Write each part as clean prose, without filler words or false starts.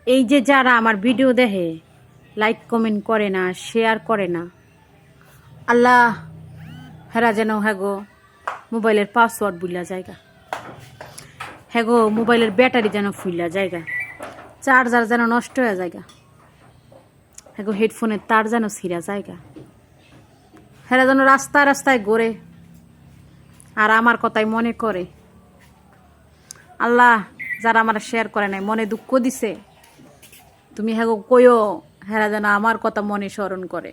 এই যে যারা আমার ভিডিও দেখে, লাইক কমেন্ট করে না, শেয়ার করে না, আল্লাহ হেরা যেন হ্যাগো মোবাইলের পাসওয়ার্ড বুঝলা জায়গা, হ্যাগো মোবাইলের ব্যাটারি যেন ফুললা জায়গা, চার্জার যেন নষ্ট হয়ে জায়গা, হ্যাগো হেডফোনের তার যেন ছিঁড়া জায়গা, হেরা যেন রাস্তায় রাস্তায় ঘোরে আর আমার কথাই মনে করে। আল্লাহ যারা আমার শেয়ার করে নাই, মনে দুঃখ দিছে, তুমি হ্যাগো কইও হেরা যেন আমার কথা মনে স্মরণ করে।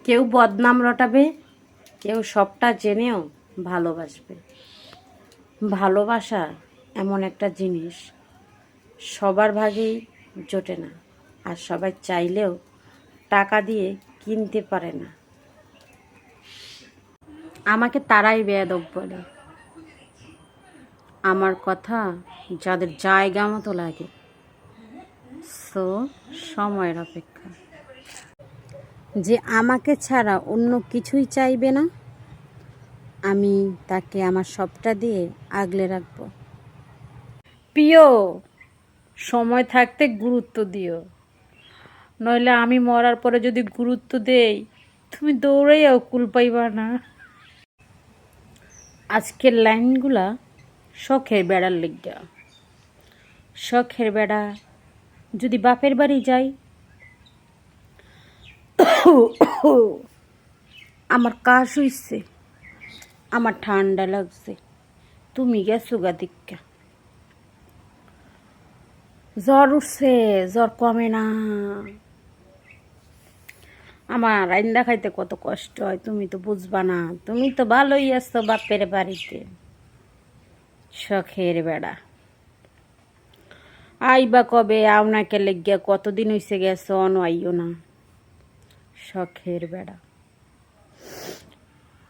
কেউ বদনাম রটাবে, কেউ সবটা জেনেও ভালোবাসবে। ভালোবাসা এমন একটা জিনিস সবার ভাগেই জোটে না, আর সবাই চাইলেও টাকা দিয়ে কিনতে পারে না। আমাকে তারাই বেয়াদব বলে, আমার কথা যাদের জায়গা মতো লাগে। সো সময়ের অপেক্ষা। যে আমাকে ছাড়া অন্য কিছুই চাইবে না, আমি তাকে আমার সবটা দিয়ে আগলে রাখব। প্রিয়, সময় থাকতে গুরুত্ব দিও, নইলে আমি মরার পরে যদি গুরুত্ব দেই, তুমি দৌড়াইয়াও কুল পাইবা না। আজকের লাইনগুলা শখের বেড়ার লিগা। শখের বেড়া যদি বাপের বাড়ি যাই, আমার কাশ হইছে, আমার ঠান্ডা লাগছে, তুমি গেছো গা দিক্কা, জ্বর উঠছে, জ্বর কমে না, আমার রান্না খাইতে কত কষ্ট হয় তুমি তো বুঝবা না, তুমি তো ভালোই আছো বাপের বাড়িতে। শখের বেড়া আইবা কবে, আপনাকে লেগিয়া কতদিন হইছে গেছো, অন আইও না। শখের বেড়া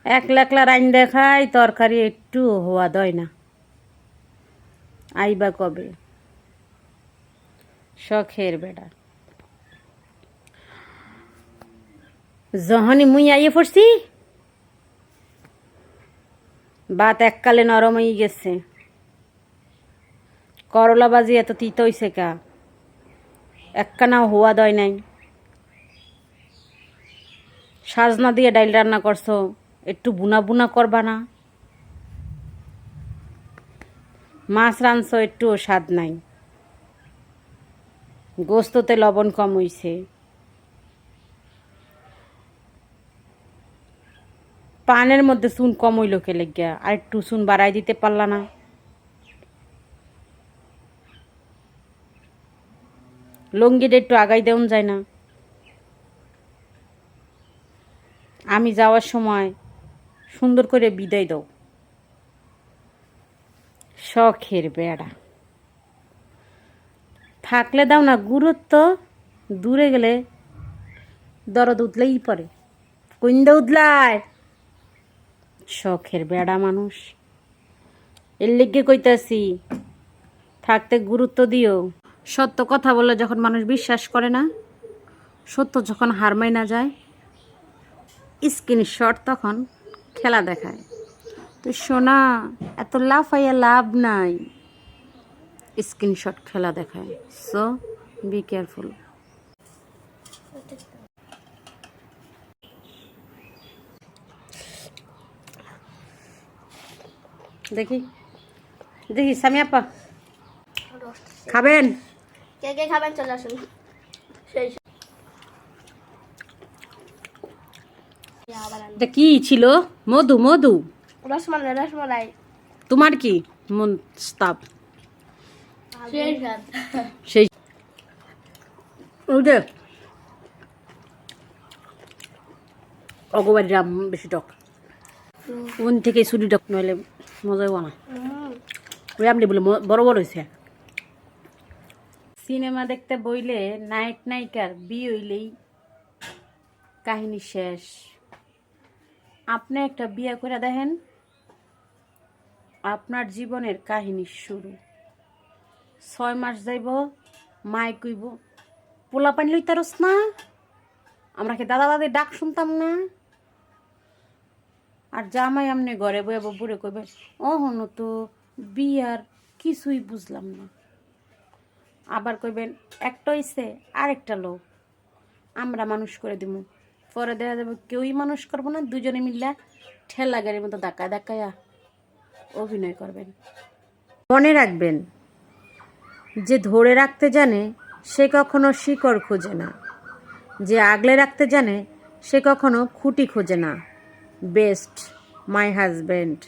একলা একলা রান্না খাই, তরকারি একটু হওয়া দয় না, আইবা কবে। শখের বেড়া যখনই মুই আইয়ে পড়ছি, ভাত এককালে নরম হয়ে গেছে। করলা বাজি এত তিতা হইছে কা, একখানাও হওয়া দয় নাই। সাজনা দিয়ে ডাইল রান্না করছো, একটু বুনা বুনা করবা না। মাছ রাঁধছো, একটুও স্বাদ নাই। গোস্ততে লবণ কম হইছে। পানের মধ্যে চুন কম হইল কে লেগিয়া, আর একটু চুন বাড়াই দিতে পারলা না। লঙ্গিটা একটু আগাই দেওয়া যায় না। আমি যাওয়ার সময় সুন্দর করে বিদায় দাও। শখের বেড়া থাকলে দাও না গুরুত্ব, দূরে গেলে দরদ উঠলেই পড়ে, কুইন্দা উঠলায়। শখের বেড়া মানুষ, এর লেগে কইতাছি থাকতে গুরুত্ব দিও। সত্য কথা বললে যখন মানুষ বিশ্বাস করে না, সত্য যখন হার মাইনা যায়, স্ক্রিনশট তখন খেলা দেখায়। তো সোনা, এত লাফাইয়া লাভ নাই, স্ক্রিনশট খেলা দেখায়। So be careful. দেখি দেখি সামি আপা খাবেন? কে কে খাবেন চলে আসুন। এটা কি ছিল? মধু মধু রসমালাই রসমালাই। তোমার কি মন স্তাব? সেই ওই যে অগোবাড়ি রাম বেশি টক, ওন থেকে ছুটি টক, নইলে মজা হবো না। ওই আপনি বলে বড় বড় হয়েছে। সিনেমা দেখতে বইলে নায়ক নায়িকার বিয়ে হইলেই কাহিনী শেষ। আপনি একটা বিয়ে করে দেখেন, আপনার জীবনের কাহিনী শুরু। 6 মাস যাইব, মায় কইব পোলা পানি লইতারস না, আমরা কি দাদা দাদি ডাক শুনতাম না। আর জামাই আমনে ঘরে বয়ে বুড়ে কইবে, ও হনো তো বিয়ার কিছুই বুঝলাম না। আবার কইবেন একটা হইছে আরেকটা লোক আমরা মানুষ করে দিব, পরে দেখা যাবে কেউই মানুষ করবো না, দুজনে মিল্লা ঠেলা গাড়ির মতো ধাক্কায় ধাক্কায়া অভিনয় করবেন। মনে রাখবেন, যে ধরে রাখতে জানে সে কখনো শিকড় খোঁজে না, যে আগলে রাখতে জানে সে কখনো খুঁটি খোঁজে না। Best, my husband.